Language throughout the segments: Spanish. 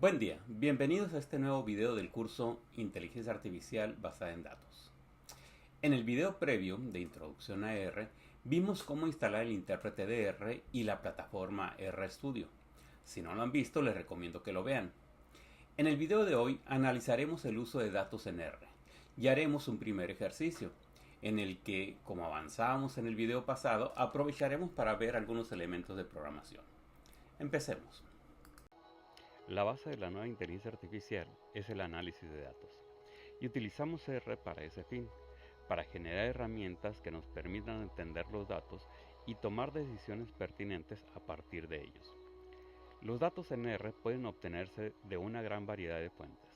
Buen día, bienvenidos a este nuevo video del curso Inteligencia Artificial basada en datos. En el video previo de Introducción a R, vimos cómo instalar el intérprete de R y la plataforma RStudio. Si no lo han visto, les recomiendo que lo vean. En el video de hoy analizaremos el uso de datos en R y haremos un primer ejercicio, en el que, como avanzábamos en el video pasado, aprovecharemos para ver algunos elementos de programación. Empecemos. La base de la nueva inteligencia artificial es el análisis de datos, y utilizamos R para ese fin, para generar herramientas que nos permitan entender los datos y tomar decisiones pertinentes a partir de ellos. Los datos en R pueden obtenerse de una gran variedad de fuentes,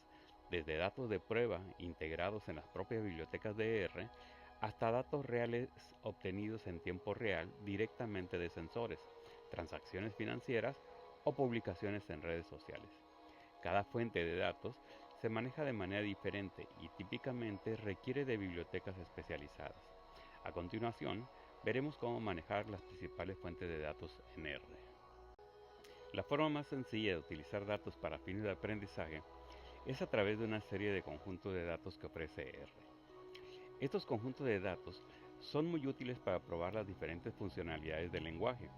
desde datos de prueba integrados en las propias bibliotecas de R, hasta datos reales obtenidos en tiempo real directamente de sensores, transacciones financieras o publicaciones en redes sociales. Cada fuente de datos se maneja de manera diferente y típicamente requiere de bibliotecas especializadas. A continuación, veremos cómo manejar las principales fuentes de datos en R. La forma más sencilla de utilizar datos para fines de aprendizaje es a través de una serie de conjuntos de datos que ofrece R. Estos conjuntos de datos son muy útiles para probar las diferentes funcionalidades del lenguaje,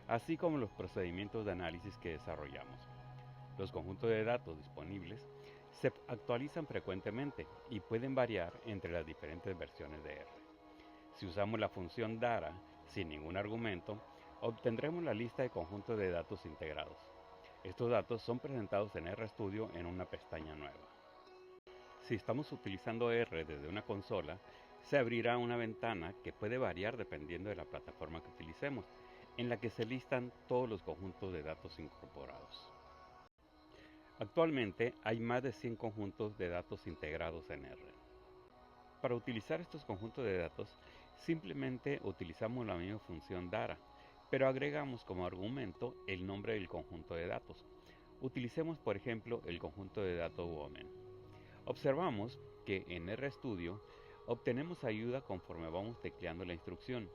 así como los procedimientos de análisis que desarrollamos. Los conjuntos de datos disponibles se actualizan frecuentemente y pueden variar entre las diferentes versiones de R. Si usamos la función dara sin ningún argumento, obtendremos la lista de conjuntos de datos integrados. Estos datos son presentados en RStudio en una pestaña nueva. Si estamos utilizando R desde una consola, se abrirá una ventana que puede variar dependiendo de la plataforma que utilicemos, en la que se listan todos los conjuntos de datos incorporados. Actualmente hay más de 100 conjuntos de datos integrados en R. Para utilizar estos conjuntos de datos, simplemente utilizamos la misma función dara, pero agregamos como argumento el nombre del conjunto de datos. Utilicemos por ejemplo el conjunto de datos women. Observamos que en RStudio obtenemos ayuda conforme vamos tecleando la instrucción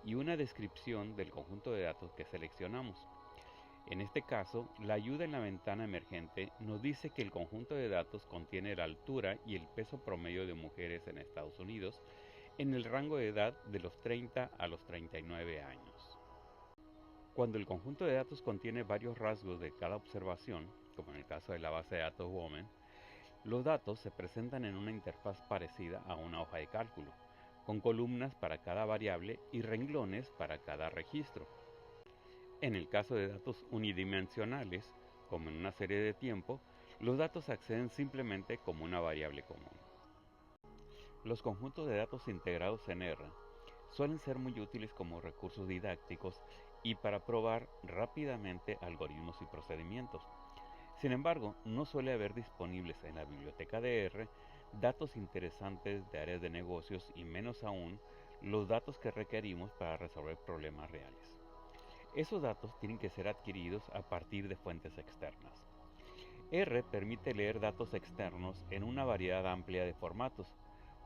y una descripción del conjunto de datos que seleccionamos. En este caso, la ayuda en la ventana emergente nos dice que el conjunto de datos contiene la altura y el peso promedio de mujeres en Estados Unidos en el rango de edad de los 30 a los 39 años. Cuando el conjunto de datos contiene varios rasgos de cada observación, como en el caso de la base de datos Women, los datos se presentan en una interfaz parecida a una hoja de cálculo, con columnas para cada variable y renglones para cada registro. En el caso de datos unidimensionales, como en una serie de tiempo, los datos acceden simplemente como una variable común. Los conjuntos de datos integrados en R suelen ser muy útiles como recursos didácticos y para probar rápidamente algoritmos y procedimientos. Sin embargo, no suele haber disponibles en la biblioteca de R datos interesantes de áreas de negocios y menos aún los datos que requerimos para resolver problemas reales. Esos datos tienen que ser adquiridos a partir de fuentes externas. R permite leer datos externos en una variedad amplia de formatos,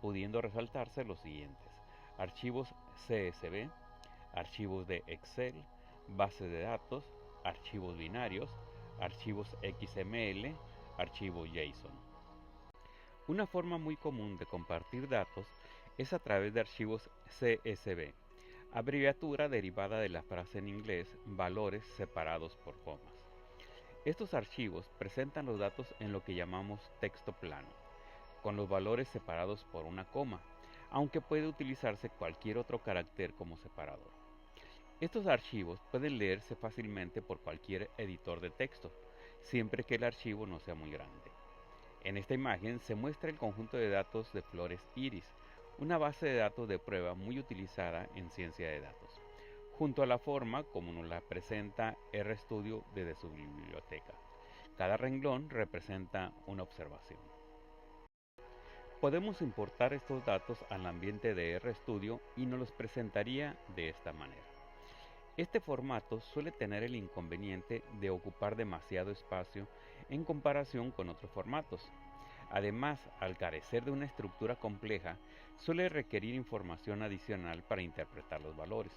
pudiendo resaltarse los siguientes: archivos CSV, archivos de Excel, bases de datos, archivos binarios, archivos XML, archivos JSON. Una forma muy común de compartir datos es a través de archivos CSV, abreviatura derivada de la frase en inglés valores separados por comas. Estos archivos presentan los datos en lo que llamamos texto plano, con los valores separados por una coma, aunque puede utilizarse cualquier otro carácter como separador. Estos archivos pueden leerse fácilmente por cualquier editor de texto, siempre que el archivo no sea muy grande. En esta imagen se muestra el conjunto de datos de flores iris, una base de datos de prueba muy utilizada en ciencia de datos, junto a la forma como nos la presenta RStudio desde su biblioteca. Cada renglón representa una observación. Podemos importar estos datos al ambiente de RStudio y nos los presentaría de esta manera. Este formato suele tener el inconveniente de ocupar demasiado espacio en comparación con otros formatos. Además, al carecer de una estructura compleja, suele requerir información adicional para interpretar los valores.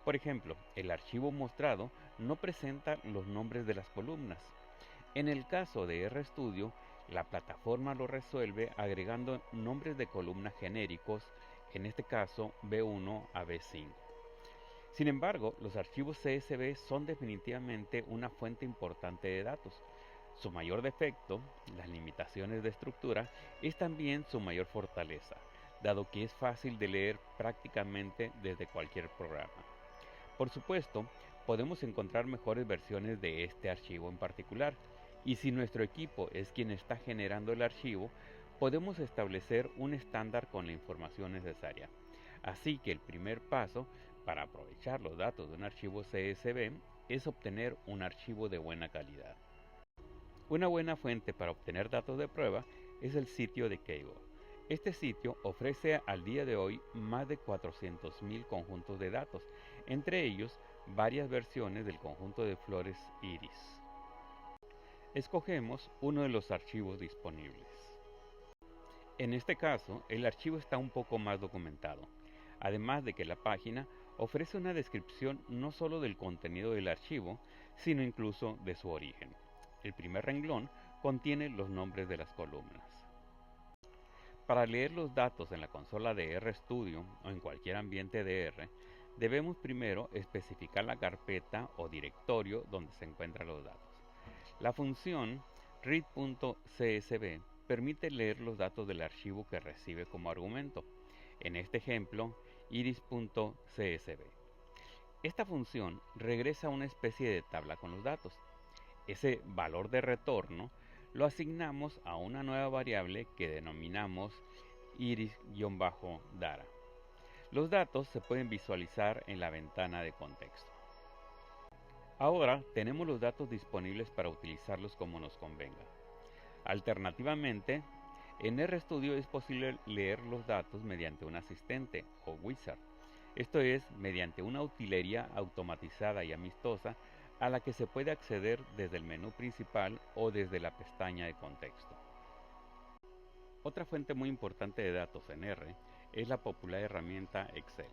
Por ejemplo, el archivo mostrado no presenta los nombres de las columnas. En el caso de RStudio, la plataforma lo resuelve agregando nombres de columna genéricos, en este caso B1 a B5. Sin embargo, los archivos CSV son definitivamente una fuente importante de datos. Su mayor defecto, las limitaciones de estructura, es también su mayor fortaleza, dado que es fácil de leer prácticamente desde cualquier programa. Por supuesto, podemos encontrar mejores versiones de este archivo en particular, y si nuestro equipo es quien está generando el archivo, podemos establecer un estándar con la información necesaria. Así que el primer paso para aprovechar los datos de un archivo CSV es obtener un archivo de buena calidad. Una buena fuente para obtener datos de prueba es el sitio de Kaggle. Este sitio ofrece al día de hoy más de 400.000 conjuntos de datos, entre ellos varias versiones del conjunto de flores iris. Escogemos uno de los archivos disponibles. En este caso, el archivo está un poco más documentado, además de que la página ofrece una descripción no solo del contenido del archivo, sino incluso de su origen. El primer renglón contiene los nombres de las columnas. Para leer los datos en la consola de RStudio o en cualquier ambiente de R, debemos primero especificar la carpeta o directorio donde se encuentran los datos. La función read.csv permite leer los datos del archivo que recibe como argumento. En este ejemplo, iris.csv. Esta función regresa una especie de tabla con los datos. Ese valor de retorno lo asignamos a una nueva variable que denominamos iris-dara. Los datos se pueden visualizar en la ventana de contexto. Ahora tenemos los datos disponibles para utilizarlos como nos convenga. Alternativamente, en RStudio es posible leer los datos mediante un asistente o wizard. Esto es, mediante una utilería automatizada y amistosa a la que se puede acceder desde el menú principal o desde la pestaña de contexto. Otra fuente muy importante de datos en R es la popular herramienta Excel.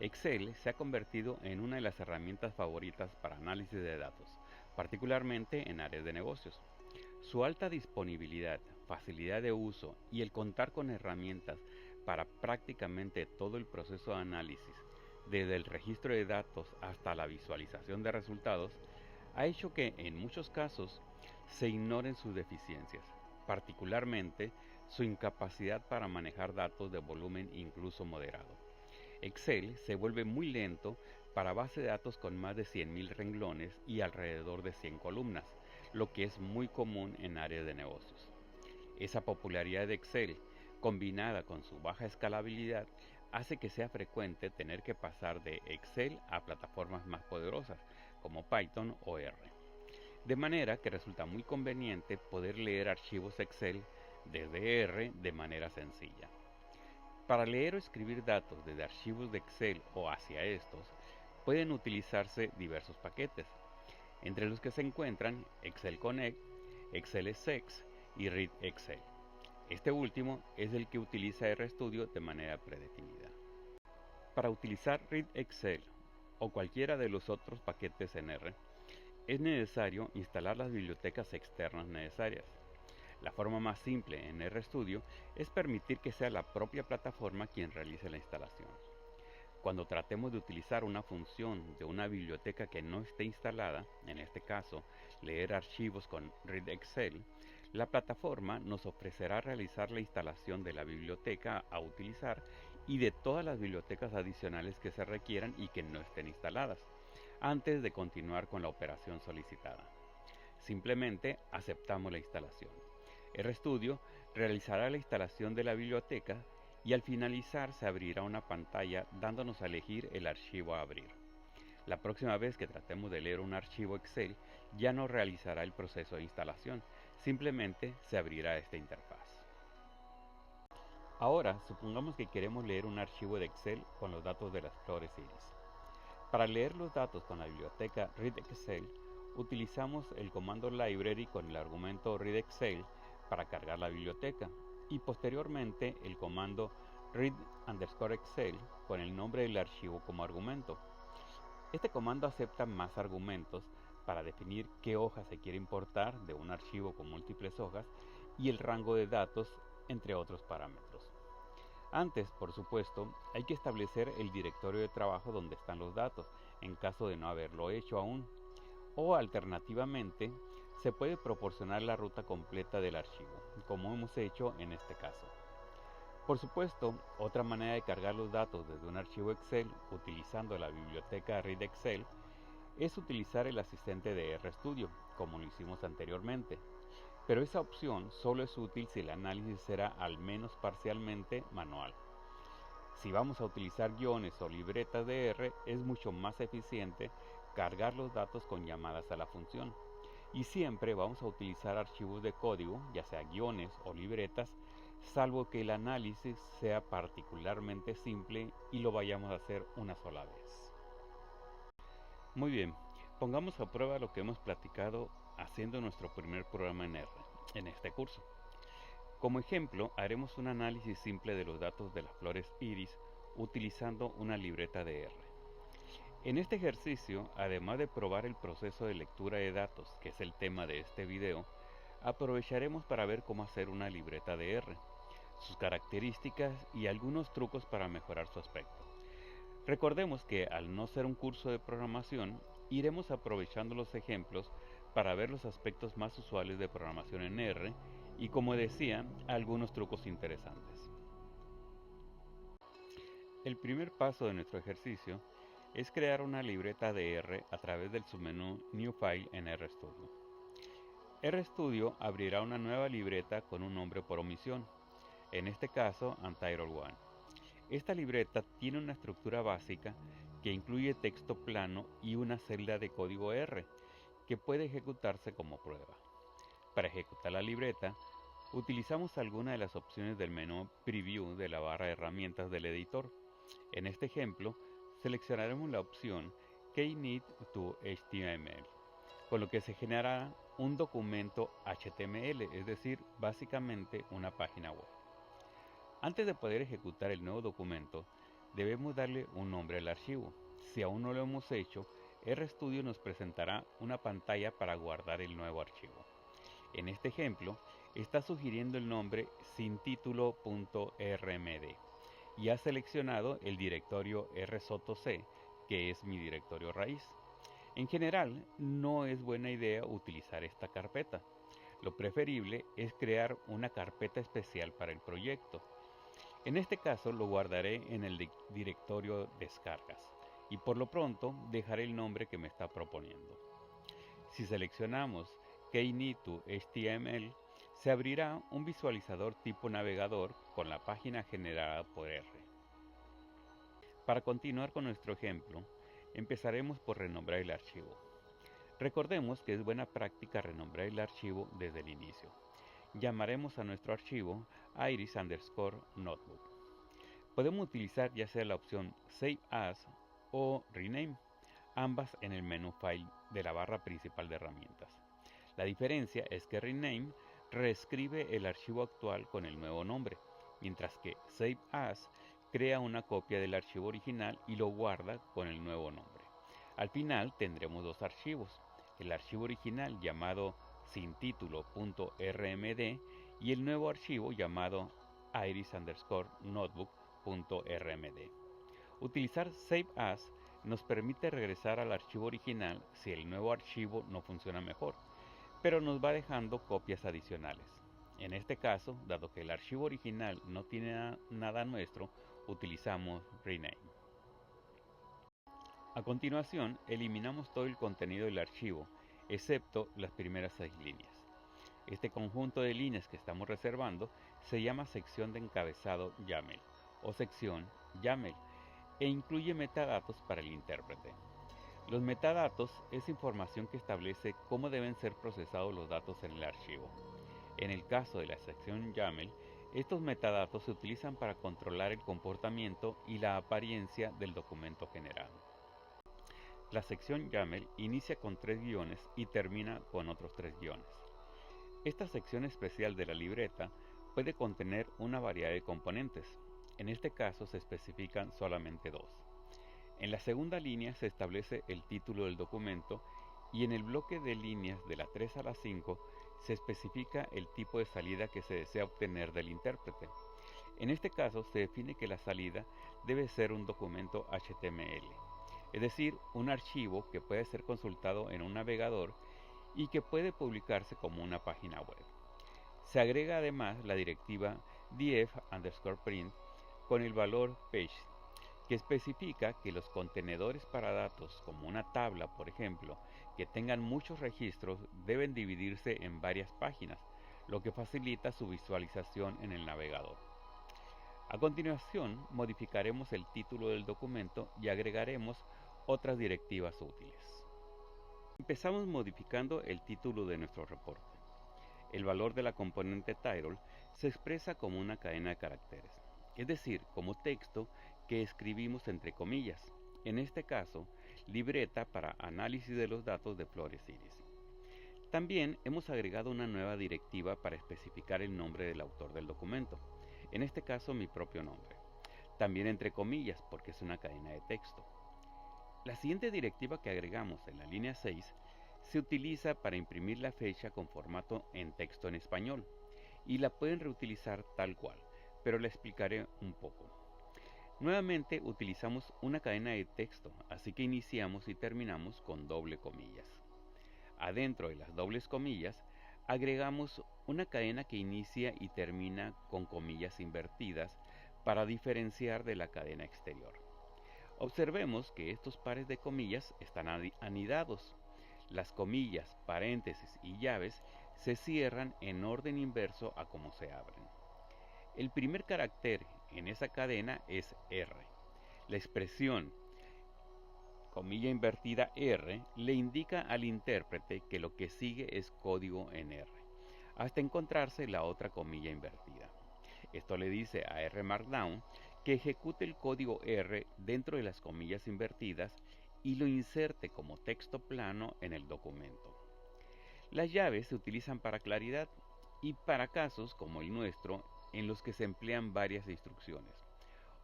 Excel se ha convertido en una de las herramientas favoritas para análisis de datos, particularmente en áreas de negocios. Su alta disponibilidad, facilidad de uso y el contar con herramientas para prácticamente todo el proceso de análisis, desde el registro de datos hasta la visualización de resultados, ha hecho que en muchos casos se ignoren sus deficiencias, particularmente su incapacidad para manejar datos de volumen incluso moderado. Excel se vuelve muy lento para bases de datos con más de 100.000 renglones y alrededor de 100 columnas, lo que es muy común en áreas de negocios. Esa popularidad de Excel, combinada con su baja escalabilidad, hace que sea frecuente tener que pasar de Excel a plataformas más poderosas, como Python o R. De manera que resulta muy conveniente poder leer archivos Excel desde R de manera sencilla. Para leer o escribir datos desde archivos de Excel o hacia estos, pueden utilizarse diversos paquetes, entre los que se encuentran Excel Connect, Excel Exec y Read Excel. Este último es el que utiliza RStudio de manera predefinida. Para utilizar Read Excel o cualquiera de los otros paquetes en R, es necesario instalar las bibliotecas externas necesarias. La forma más simple en RStudio es permitir que sea la propia plataforma quien realice la instalación. Cuando tratemos de utilizar una función de una biblioteca que no esté instalada, en este caso, leer archivos con Read Excel, la plataforma nos ofrecerá realizar la instalación de la biblioteca a utilizar y de todas las bibliotecas adicionales que se requieran y que no estén instaladas, antes de continuar con la operación solicitada. Simplemente aceptamos la instalación. RStudio realizará la instalación de la biblioteca y al finalizar se abrirá una pantalla dándonos a elegir el archivo a abrir. La próxima vez que tratemos de leer un archivo Excel, ya no realizará el proceso de instalación, simplemente se abrirá esta interfaz. Ahora, supongamos que queremos leer un archivo de Excel con los datos de las flores iris. Para leer los datos con la biblioteca Read Excel, utilizamos el comando library con el argumento Read Excel para cargar la biblioteca y posteriormente el comando read_excel con el nombre del archivo como argumento. Este comando acepta más argumentos para definir qué hoja se quiere importar de un archivo con múltiples hojas y el rango de datos, entre otros parámetros. Antes, por supuesto, hay que establecer el directorio de trabajo donde están los datos, en caso de no haberlo hecho aún. O alternativamente, se puede proporcionar la ruta completa del archivo, como hemos hecho en este caso. Por supuesto, otra manera de cargar los datos desde un archivo Excel utilizando la biblioteca readExcel es utilizar el asistente de RStudio, como lo hicimos anteriormente. Pero esa opción solo es útil si el análisis será al menos parcialmente manual. Si vamos a utilizar guiones o libretas de R, es mucho más eficiente cargar los datos con llamadas a la función. Y siempre vamos a utilizar archivos de código, ya sea guiones o libretas, salvo que el análisis sea particularmente simple y lo vayamos a hacer una sola vez. Muy bien, pongamos a prueba lo que hemos platicado haciendo nuestro primer programa en R, en este curso. Como ejemplo, haremos un análisis simple de los datos de las flores iris utilizando una libreta de R. En este ejercicio, además de probar el proceso de lectura de datos, que es el tema de este video, aprovecharemos para ver cómo hacer una libreta de R, sus características y algunos trucos para mejorar su aspecto. Recordemos que al no ser un curso de programación, iremos aprovechando los ejemplos para ver los aspectos más usuales de programación en R y, como decía, algunos trucos interesantes. El primer paso de nuestro ejercicio es crear una libreta de R a través del submenú New File en RStudio. RStudio abrirá una nueva libreta con un nombre por omisión, en este caso Untitled One. Esta libreta tiene una estructura básica que incluye texto plano y una celda de código R que puede ejecutarse como prueba. Para ejecutar la libreta, utilizamos alguna de las opciones del menú Preview de la barra de herramientas del editor. En este ejemplo, seleccionaremos la opción Keyneed to HTML, con lo que se generará un documento HTML, es decir, básicamente una página web. Antes de poder ejecutar el nuevo documento, debemos darle un nombre al archivo. Si aún no lo hemos hecho, RStudio nos presentará una pantalla para guardar el nuevo archivo. En este ejemplo, está sugiriendo el nombre sintitulo.rmd y ha seleccionado el directorio rsotc, que es mi directorio raíz. En general, no es buena idea utilizar esta carpeta. Lo preferible es crear una carpeta especial para el proyecto. En este caso lo guardaré en el directorio descargas y por lo pronto dejaré el nombre que me está proponiendo. Si seleccionamos Keyneed to HTML, se abrirá un visualizador tipo navegador con la página generada por R. Para continuar con nuestro ejemplo, empezaremos por renombrar el archivo. Recordemos que es buena práctica renombrar el archivo desde el inicio. Llamaremos a nuestro archivo iris_notebook. Podemos utilizar ya sea la opción Save As o Rename, ambas en el menú File de la barra principal de herramientas. La diferencia es que Rename reescribe el archivo actual con el nuevo nombre, mientras que Save As crea una copia del archivo original y lo guarda con el nuevo nombre. Al final tendremos dos archivos, el archivo original llamado sintitulo.rmd y el nuevo archivo llamado iris_notebook.rmd. Utilizar Save As nos permite regresar al archivo original si el nuevo archivo no funciona mejor, pero nos va dejando copias adicionales. En este caso, dado que el archivo original no tiene nada nuestro, utilizamos Rename. A continuación, eliminamos todo el contenido del archivo, excepto las primeras 6 líneas. Este conjunto de líneas que estamos reservando se llama sección de encabezado YAML o sección YAML e incluye metadatos para el intérprete. Los metadatos es información que establece cómo deben ser procesados los datos en el archivo. En el caso de la sección YAML, estos metadatos se utilizan para controlar el comportamiento y la apariencia del documento generado. La sección YAML inicia con 3 guiones y termina con otros 3 guiones. Esta sección especial de la libreta puede contener una variedad de componentes. En este caso se especifican solamente 2. En la segunda línea se establece el título del documento y en el bloque de líneas de la 3 a la 5 se especifica el tipo de salida que se desea obtener del intérprete. En este caso se define que la salida debe ser un documento HTML, es decir, un archivo que puede ser consultado en un navegador y que puede publicarse como una página web. Se agrega además la directiva df_print con el valor page, que especifica que los contenedores para datos, como una tabla por ejemplo, que tengan muchos registros, deben dividirse en varias páginas, lo que facilita su visualización en el navegador. A continuación, modificaremos el título del documento y agregaremos otras directivas útiles. Empezamos modificando el título de nuestro reporte. El valor de la componente title se expresa como una cadena de caracteres, es decir, como texto que escribimos entre comillas, en este caso, libreta para análisis de los datos de Flores Iris. También hemos agregado una nueva directiva para especificar el nombre del autor del documento, en este caso mi propio nombre, también entre comillas porque es una cadena de texto. La siguiente directiva que agregamos en la línea 6 se utiliza para imprimir la fecha con formato en texto en español y la pueden reutilizar tal cual, pero la explicaré un poco. Nuevamente utilizamos una cadena de texto, así que iniciamos y terminamos con doble comillas. Adentro de las dobles comillas agregamos una cadena que inicia y termina con comillas invertidas para diferenciar de la cadena exterior. Observemos que estos pares de comillas están anidados. Las comillas, paréntesis y llaves se cierran en orden inverso a como se abren. El primer carácter en esa cadena es R. La expresión comilla invertida R le indica al intérprete que lo que sigue es código en R, hasta encontrarse la otra comilla invertida. Esto le dice a R Markdown que ejecute el código R dentro de las comillas invertidas y lo inserte como texto plano en el documento. Las llaves se utilizan para claridad y para casos como el nuestro en los que se emplean varias instrucciones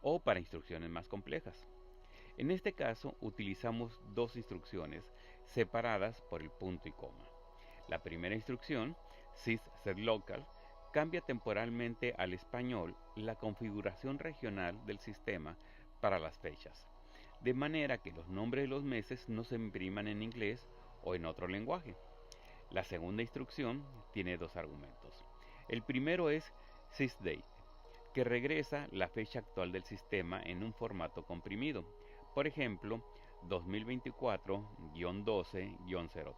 o para instrucciones más complejas. En este caso utilizamos dos instrucciones separadas por el punto y coma. La primera instrucción, syssetLocal, cambia temporalmente al español la configuración regional del sistema para las fechas, de manera que los nombres de los meses no se impriman en inglés o en otro lenguaje. La segunda instrucción tiene dos argumentos. El primero es sysdate, que regresa la fecha actual del sistema en un formato comprimido, por ejemplo, 2024-12-03.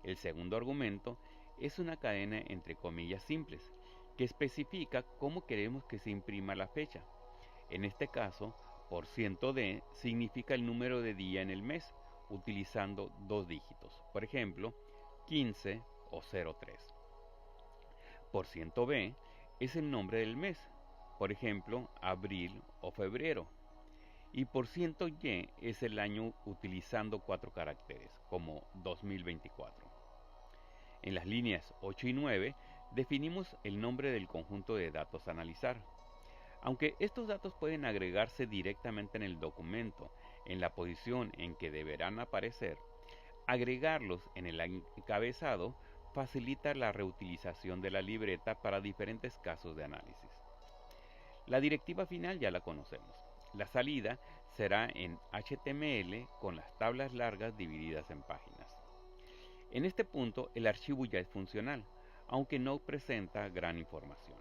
El segundo argumento es una cadena entre comillas simples, que especifica cómo queremos que se imprima la fecha. En este caso, %d significa el número de día en el mes, utilizando dos dígitos, por ejemplo, 15 o 03. %b es el nombre del mes, por ejemplo, abril o febrero. Y %y es el año utilizando 4 caracteres, como 2024. En las líneas 8 y 9 definimos el nombre del conjunto de datos a analizar. Aunque estos datos pueden agregarse directamente en el documento, en la posición en que deberán aparecer, agregarlos en el encabezado facilita la reutilización de la libreta para diferentes casos de análisis. La directiva final ya la conocemos. La salida será en HTML con las tablas largas divididas en páginas. En este punto el archivo ya es funcional, aunque no presenta gran información.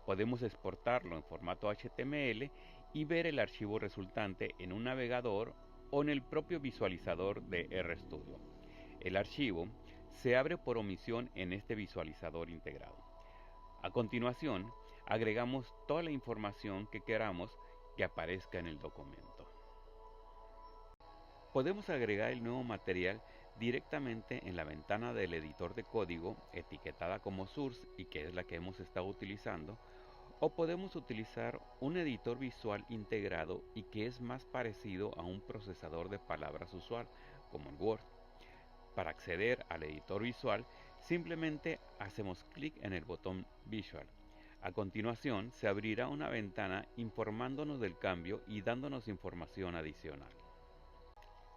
Podemos exportarlo en formato HTML y ver el archivo resultante en un navegador o en el propio visualizador de RStudio. El archivo se abre por omisión en este visualizador integrado. A continuación, agregamos toda la información que queramos que aparezca en el documento. Podemos agregar el nuevo material directamente en la ventana del editor de código etiquetada como source y que es la que hemos estado utilizando, o podemos utilizar un editor visual integrado y que es más parecido a un procesador de palabras usual como el Word. Para acceder al editor visual simplemente hacemos clic en el botón Visual. A continuación se abrirá una ventana informándonos del cambio y dándonos información adicional.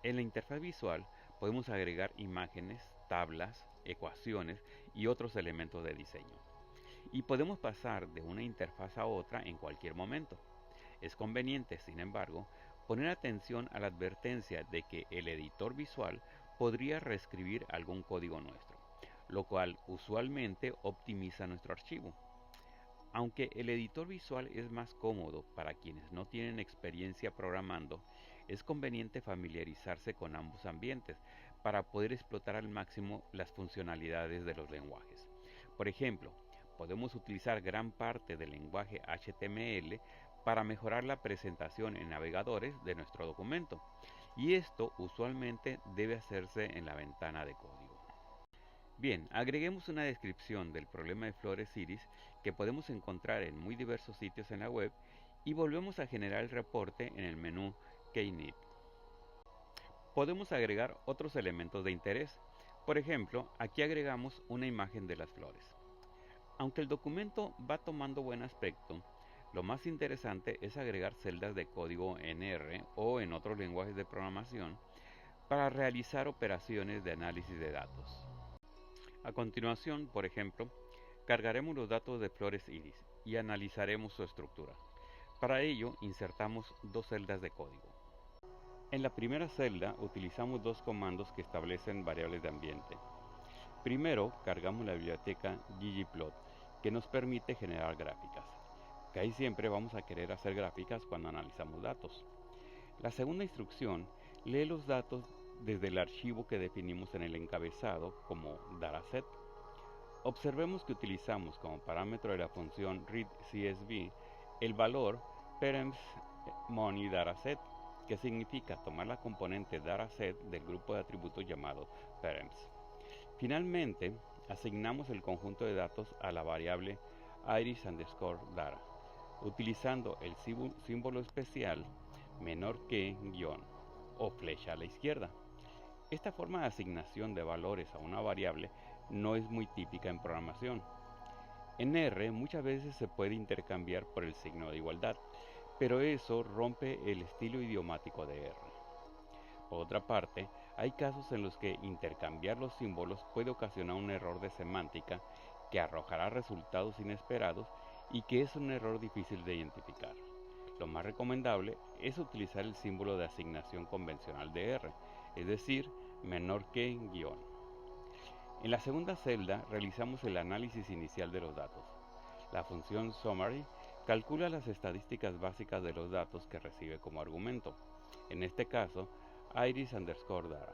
En la interfaz visual podemos agregar imágenes, tablas, ecuaciones y otros elementos de diseño. Y podemos pasar de una interfaz a otra en cualquier momento. Es conveniente, sin embargo, poner atención a la advertencia de que el editor visual podría reescribir algún código nuestro, lo cual usualmente optimiza nuestro archivo. Aunque el editor visual es más cómodo para quienes no tienen experiencia programando, es conveniente familiarizarse con ambos ambientes para poder explotar al máximo las funcionalidades de los lenguajes. Por ejemplo, podemos utilizar gran parte del lenguaje HTML para mejorar la presentación en navegadores de nuestro documento, y esto usualmente debe hacerse en la ventana de código. Bien, agreguemos una descripción del problema de flores iris que podemos encontrar en muy diversos sitios en la web y volvemos a generar el reporte en el menú Keyneat. Podemos agregar otros elementos de interés. Por ejemplo, aquí agregamos una imagen de las flores. Aunque el documento va tomando buen aspecto, lo más interesante es agregar celdas de código en R o en otros lenguajes de programación para realizar operaciones de análisis de datos. A continuación, por ejemplo, cargaremos los datos de flores iris y analizaremos su estructura. Para ello, insertamos dos celdas de código. En la primera celda utilizamos dos comandos que establecen variables de ambiente. Primero, cargamos la biblioteca ggplot, que nos permite generar gráficas. Casi siempre vamos a querer hacer gráficas cuando analizamos datos. La segunda instrucción lee los datos desde el archivo que definimos en el encabezado como dataset. Observemos que utilizamos como parámetro de la función readCSV el valor params_money_dataset, que significa tomar la componente dataset del grupo de atributos llamado params. Finalmente, asignamos el conjunto de datos a la variable iris_data, utilizando el símbolo especial menor que guión o flecha a la izquierda. Esta forma de asignación de valores a una variable no es muy típica en programación. En R muchas veces se puede intercambiar por el signo de igualdad, pero eso rompe el estilo idiomático de R. Por otra parte, hay casos en los que intercambiar los símbolos puede ocasionar un error de semántica que arrojará resultados inesperados y que es un error difícil de identificar. Lo más recomendable es utilizar el símbolo de asignación convencional de R, es decir, menor que guión. En la segunda celda realizamos el análisis inicial de los datos. La función summary calcula las estadísticas básicas de los datos que recibe como argumento. En este caso, iris_data.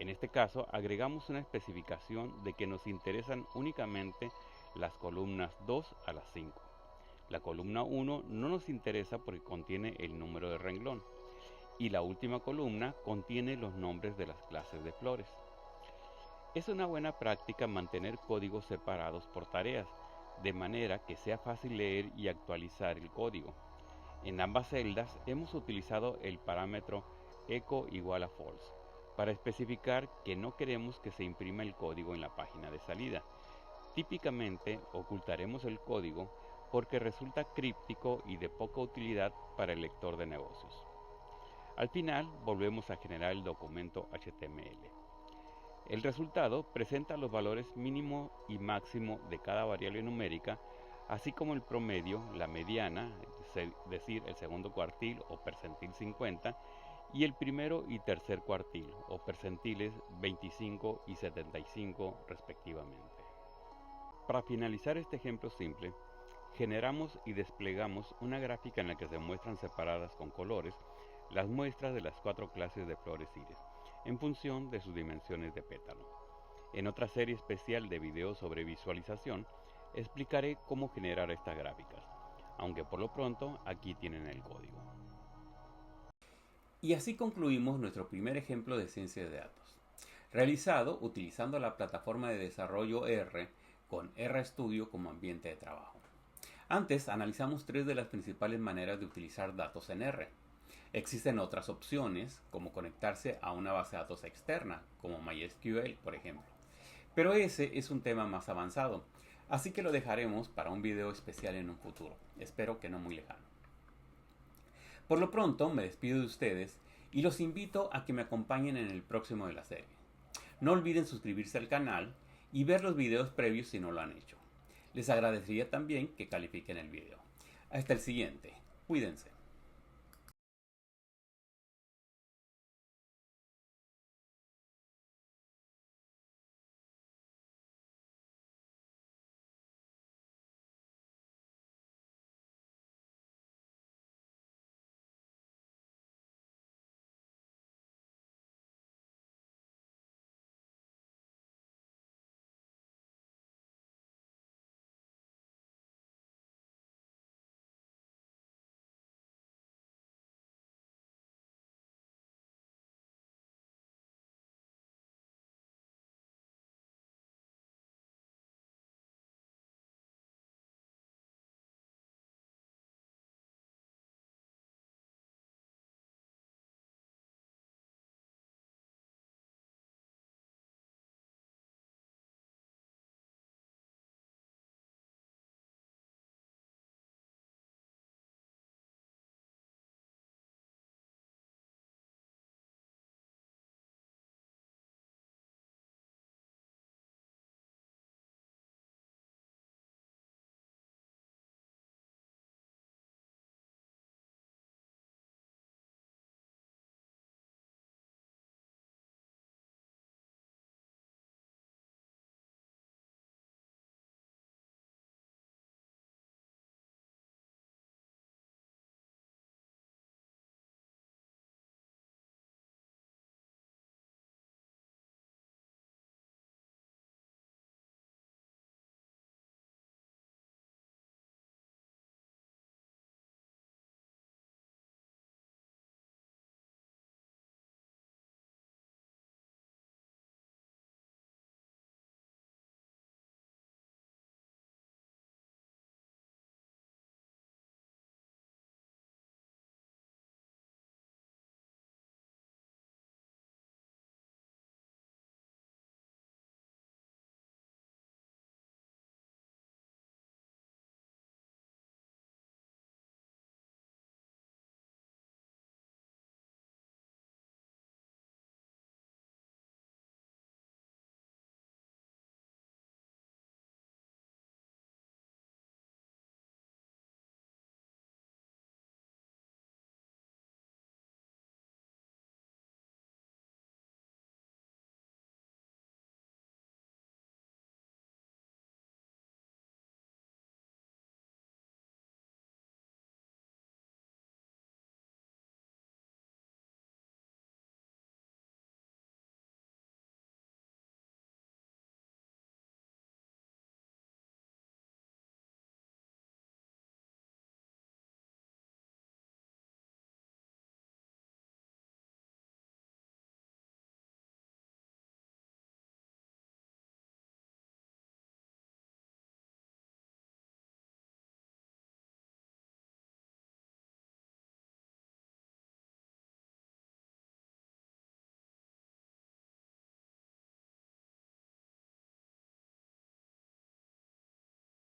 En este caso, agregamos una especificación de que nos interesan únicamente las columnas 2 a las 5. La columna 1 no nos interesa porque contiene el número de renglón, y la última columna contiene los nombres de las clases de flores. Es una buena práctica mantener códigos separados por tareas, de manera que sea fácil leer y actualizar el código. En ambas celdas hemos utilizado el parámetro echo igual a false para especificar que no queremos que se imprima el código en la página de salida. Típicamente ocultaremos el código porque resulta críptico y de poca utilidad para el lector de negocios. Al final volvemos a generar el documento HTML. El resultado presenta los valores mínimo y máximo de cada variable numérica, así como el promedio, la mediana, es decir, el segundo cuartil o percentil 50, y el primero y tercer cuartil o percentiles 25 y 75 respectivamente. Para finalizar este ejemplo simple, generamos y desplegamos una gráfica en la que se muestran separadas con colores las muestras de las 4 clases de flores iris, en función de sus dimensiones de pétalo. En otra serie especial de videos sobre visualización, explicaré cómo generar estas gráficas, aunque por lo pronto aquí tienen el código. Y así concluimos nuestro primer ejemplo de ciencia de datos, realizado utilizando la plataforma de desarrollo R con RStudio como ambiente de trabajo. Antes analizamos 3 de las principales maneras de utilizar datos en R. Existen otras opciones, como conectarse a una base de datos externa, como MySQL, por ejemplo. Pero ese es un tema más avanzado, así que lo dejaremos para un video especial en un futuro, espero que no muy lejano. Por lo pronto me despido de ustedes y los invito a que me acompañen en el próximo de la serie. No olviden suscribirse al canal y ver los videos previos si no lo han hecho. Les agradecería también que califiquen el video. Hasta el siguiente. Cuídense.